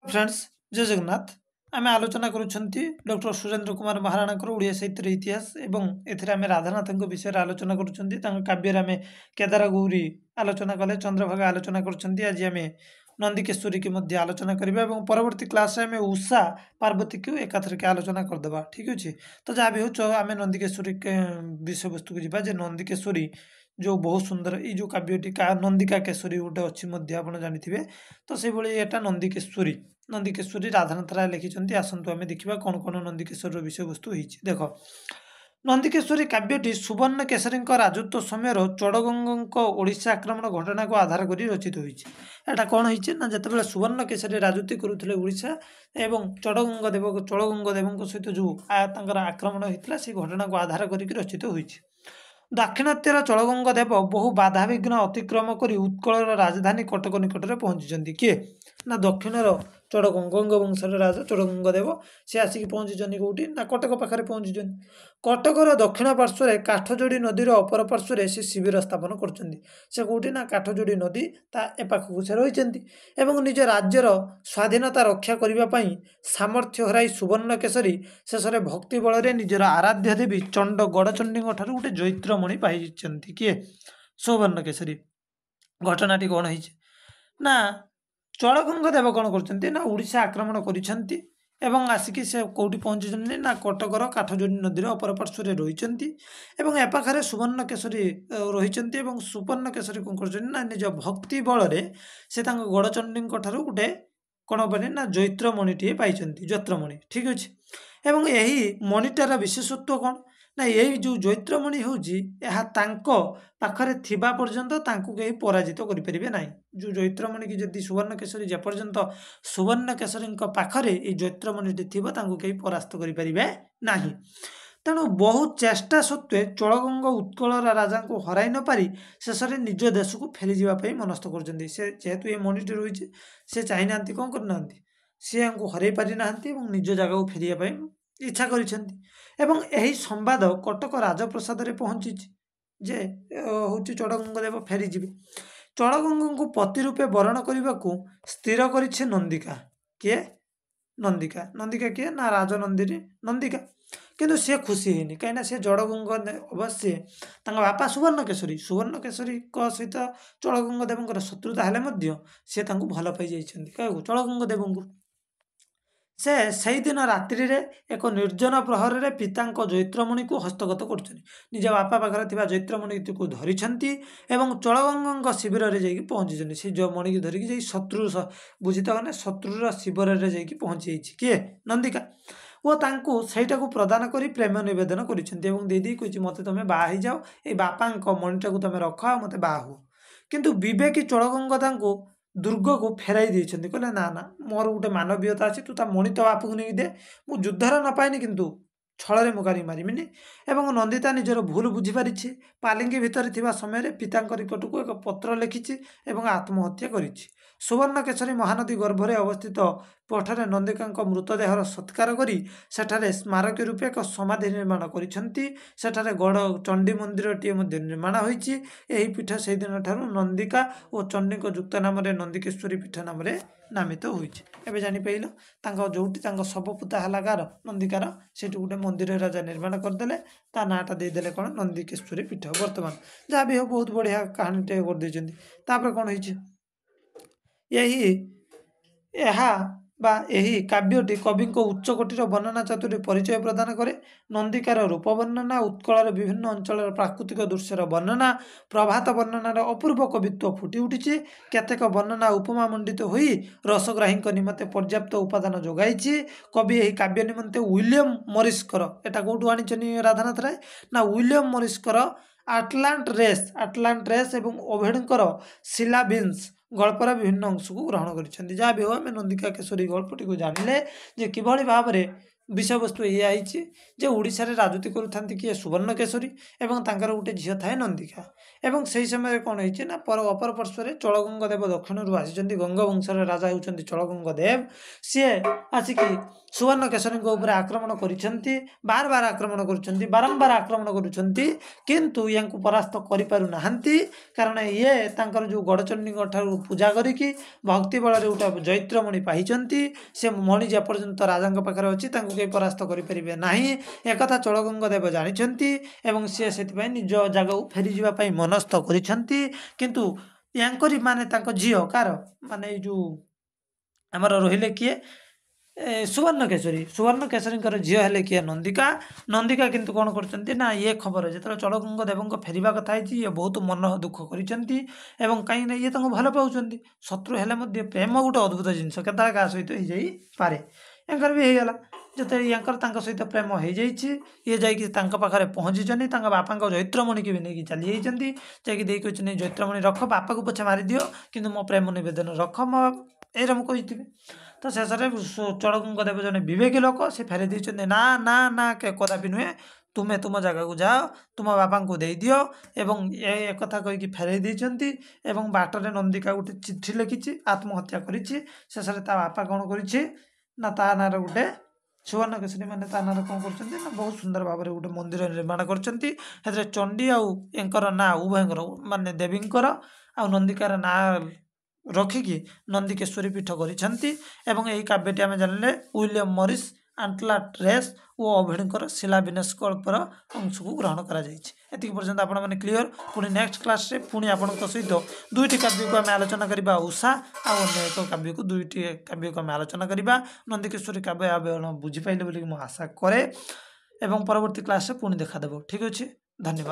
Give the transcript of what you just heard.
Friends जय जगन्नाथ आम आलोचना करुँच डॉक्टर सुरेंद्र कुमार महाराणा ओडिया साहित्य इतिहास एवं एथिरे राधानाथ विषय आलोचना करुँच आम केदार गौरी आलोचना कले चंद्रभागा आलोचना आज आम नंदिकेश्वरी की मध्य आलोचना करवा परवर्ती क्लास आम उषा पार्वती को एकाथरके आलोचना करदे ठीक अच्छे। तो जहाँ भी हो आम नंदिकेश्वरी विषय वस्तु को जी नंदिकेश्वरी जो बहुत सुंदर ये जो काव्यटी नंदिका केशरी गोटे अच्छी आप जानते तो से भाई यहाँ नंदिकेश्वरी नंदिकेश्वरी राधानाथ राय लिखिं आसतु आम देखा कौन कौन नंदिकेश्वर विषय वस्तु देख नंदिकेश्वरी काव्यटी सुवर्ण केशरी राजत्व समय चोड़गंगा ओडिशा आक्रमण घटना को आधार कर रचित होता कौन होना जिते सुवर्ण केशरी राजत्व करुले ओडिशा एवं चोड़गंगा देव सहित जो आक्रमण होता से घटना को आधार कर रचित हो दाक्षिणात्यर चोड़गंगा देव बहु बाधाविघ्न अतिक्रम कर उत्कल राजधानी कटक निकट में पहुंची किए ना दक्षिणर चोड़गंगा वंशर राजा चोड़गंगा देव सी आसिक पहुंची कौटी ना कटक पाखे पहुंची कटकर दक्षिण पार्श्व काठजोड़ी नदीर अपर पार्श्व से शिविर स्थापन कर कौटी ना काठजोड़ी नदी ता एपाखक से रही निज राज्यर स्वाधीनता रक्षा करने सामर्थ्य हर सुवर्ण केशरी शेष में भक्ति बल निजर आराध्य देवी चंड गड़चंडी गोटे जैत्रमणि पाई किए सुवर्ण केशरी घटनाटी कौन है ना चोड़गंगा देव कौन कर ओडिशा आक्रमण कर आसिक से कौटी पहुंची ना कटकर काठजोड़ी नदीर अपर पार्श्व रही एपाखे सुवर्ण केशरी रही सुवर्ण केशरी कौन कर निज भक्ति बल से गड़चंडी गोटे कौन पे ना जैत्रमणिटे पाई जत्रमणि ठीक अच्छे एवं यही मणिटार विशेषत्व कौन ना यही जो जैत्रमणि हूँ पाखरे थिबा पर्यंत कहीं पराजित करें ना जो जैत्रमणि की जदि सुवर्ण केशरी जेपर्यंत सुवर्ण केशरी पाखरे ये जैत्रमणिटी थी कहीं परास्त करें ना तेणु बहुत चेष्टा सत्वे चोड़गंगा उत्कल राजा को हर न पारी शेष में निज देश को फेरी जावाई मनस्थ करेतु ये मणिटी रही से चाहिना कौन करना सी हर पारि ना निज जगह को फेरिया इच्छा कर संवाद कटक राजप्रसाद रे पहुंची जे हूँ चोड़गंगा देव फेरी जी चोड़गंगा को पति रूपे वरण करने को स्थिर कर नंदिका किए नंदिका नंदिका किए ना राजनंदिनी नंदिका किंतु सी खुशी है कहीं सी चोड़गंगा अवश्य बापा सुवर्ण केशरी सहित चोड़गंगा देव शत्रुता हेल्ले सी भल पाई क्या चोड़गंगा देव को से दिन रात्रि रे एक निर्जन प्रहर रे पिता जैत्रमणि को हस्तगत कर निज बापा पाखे जैत्रमणि को धरी चोड़गंगा शिविर में जाकि पहुंची से जो मणि की धरिकी शत्रु बुझीता मैंने शत्रुर शिविर में जाकि पहुंची किए नंदिका वो सहीटा को प्रदान कर प्रेम नवेदन कर मत तुम बाही जाओ ये बापा मणिटा को तुम रख मत बाहु किंतु विवेकी चोड़गंगा दुर्ग को फेराई देते कहले ना ना मोर गोटे मानवीयता अच्छी तू मणि तो बापू को नहीं दे मु युद्धर न पाइनि किंतु छल मुकारी मारिमिनि एवं नंदिता निजर भूल बुझीपारी पालिंगी भितर थिबा समय पिता निकट को एक पत्र लिखिछि एवं आत्महत्या करिछि सुवर्ण केशरी महानदी गर्भरे अवस्थित पठरे नंदिका मृतदेहर सत्कार करी सेठारे स्मारक रूपे एक समाधि निर्माण करिसेठारे गड़ चंडी मंदिरटीए निर्माण होइछि एही पीठ से दिन ठारू नंदिका और चंडी युक्त नाम नंदिकेश्वरी पीठ नाम नामित होइछि एबे जानि पाइल जोटी शव पुता हला गार नंदिकार सेठी गोटे मंदिर राजा निर्माण करदेले ता नाटा देदेले कौन नंदिकेश्वरी पीठ वर्तमान जहाँ भी हो बहुत बढ़िया कहानीटे कर कौन होइछि यही काव्यटी कवि उच्चकोटीर वर्णना चातुरी परिचय प्रदान करे नंदिकार रूप वर्णना उत्कलर विभिन्न अंचल प्राकृतिक दृश्यर वर्णना प्रभात वर्णनार अपूर्व कवित्व फुटी उठी केतेक वर्णना उपमा मंडित होई रसग्राही निमंते पर्याप्त उपादान जोगाई कवि यही काव्य निमंते विलियम मॉरिस्कर एटा कौटू आनी राधानाथ राय ना विलियम मॉरिस्कर आटलांट रेस एवं ओभेडकर सिलाबिन्स गल्पर विभिन्न अंश को ग्रहण कर जहाँ भी हो आम नंदिका केशरी गल्पटी को जानिले जे किभली भाव में विषयवस्तु एया जे ओडिशा रे राजनीति करुथांती किए सुवर्णकेशरी एवं तांकर गोटे झील थाए नंदिका एवं से समय कौन होती ना अपर पार्श्व चलगंग देव दक्षिण आसी गंगवंशर राजा होती चलगंग देव सी आसिक सुवर्णकेशरी आक्रमण कर बार बार आक्रमण कर बारंबार आक्रमण करुँच या परास्त करना कारण ये तांकर जो गड़चंडी ठार पूजा करिकी भक्ति बल गोटे जैत्रमणि पाई से मणि जेपर्यंत राजा पाखे अच्छी कहीं परास्त करें ना एक चलगंग देव जानते सी से निज जगह फेरी जावाई मनस्थ करिंतु यांकरी माने झील कार माने जो आमर रहिले किए सुवर्णकेशरी झील हेले किए नंदिका नंदिका किंतु कौन करना ये खबर जो चलगंग देव फेरवा कथा ये बहुत मन दुख कर कहीं ये भल पाँच शत्रु हेले प्रेम गोटे अद्भुत जिनस के क्या सहित हो जाई पारे यांकर भी होगला जो यांकर सहित प्रेम हो जाइए ये जाके पहुँची बापा जैत्रमणि की भी नहीं चली जाइए देखिए जैत्रमणि रख बापा को पछे मारिदियो कि मो प्रेम निवेदन रख एरम कही तो शेष चलगंग देव जन विवेकी लोक से फेरी देते ना ना ना कदापि नुहे तुम्हें तुम जगह को जाओ तुम बापा को दे दियो एवं एक कथा कहीकि फेरई देती बाटर नंदिका गोटे चिठी लिखी आत्महत्या करेष बापा कौन करना ता ना गोटे सुवर्णकेशरी मैंने ता ना कौन कर बहुत सुंदर भाव में गोटे मंदिर निर्माण कर चंडी आर ना उभयर मानने देवींकर आ नंदिकार ना रखिकी नंदिकेश्वरी पीठ कर काव्यटी आम जानले विलियम मॉरिस आंटला ट्रेस और अभिणीकर शिला विनेशकल्पर अंश को ग्रहण कर पर्यंत आपण मैंने क्लीयर पुणी नेक्स्ट क्लास रे पुणी आपण सहित दुईटी काव्य को आम आलोचना करवा उषा आने एक काव्य को दुईटी काव्य को आम आलोचना करवा नंदिकेश्वरी काव्य आप बुझीपारे बोली आशा करे परवर्ती क्लास रे पुणी देखादेव ठीक अच्छे धन्यवाद।